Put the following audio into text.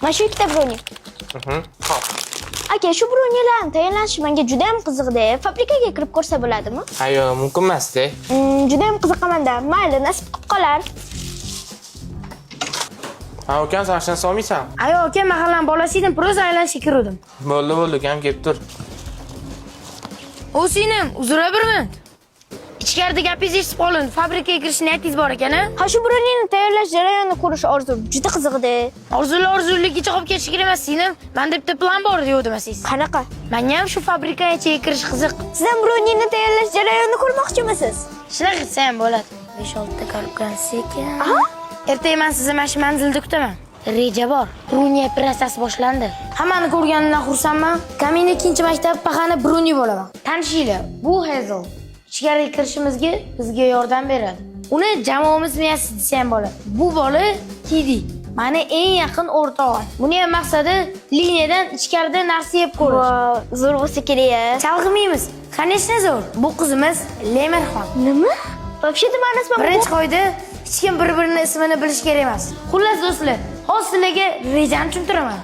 Mana shu ikkita broni. Xo'p. Aka, shu bronilarning tayyorlanishi menga juda ham qiziqdi. Fabrikaga kirib ko'rsa bo'ladimi? Ayo, mumkin emas-da. Juda ham qiziqaman-da. Mayli, nasib qilib qolar. Ha, ukam, sen ashuni solmaysan? Ayo, aka, mahallam bolasi edim, proza aylanishga kirdim. Bo'ldi, ukam, kelib tur. O sening, uzra bir minut. Ichkarida gapingizni eshitib qoldim. Fabrikaga kirishni aytingiz bor ekan-a? Ha, shu bronini tayyorlash jarayonini ko'rish orzum. Juda qiziqdi. Orzuligicha qolib ketish kerak emas, sening. Menda bitta plan bor degandim siz. Qanaqa? Menga ham shu fabrikaga kirish qiziq. Siz ham bronini tayyorlash jarayonini ko'rmoqchimisiz? Shunaqa qilsa ham bo'ladi. 5-6 ta korobkasi ekan. Aha. Ertaga men sizni mana shu manzilda kutaman. Reja bor. Bruni operatsiyasi boshlandi. Hammani ko'rganimdan xursandman. Kamina 2-maktab pag'ani Bruni bo'laman. Tanishinglar, bu Hazel. Ichkariga kirishimizga bizga yordam beradi. Uni jamoamiz miyasi desa ham bo'ladi. Bu bola Kidi. Mani eng yaqin o'rtog'im. Buni ham maqsadi liniyadan ichkarida narsa yeb ko'rish. Zo'r bo'lsa kerak. Chalg'imaymiz. Конечно, zo'r. Bu qizimiz Lemerxon. Nima? Вообще-то men ismim Birinchi qoida hech kim bir-birini ismini bilish kerak emas. Xullas do'stlar, hozir sizlarga rejani tushuntiraman.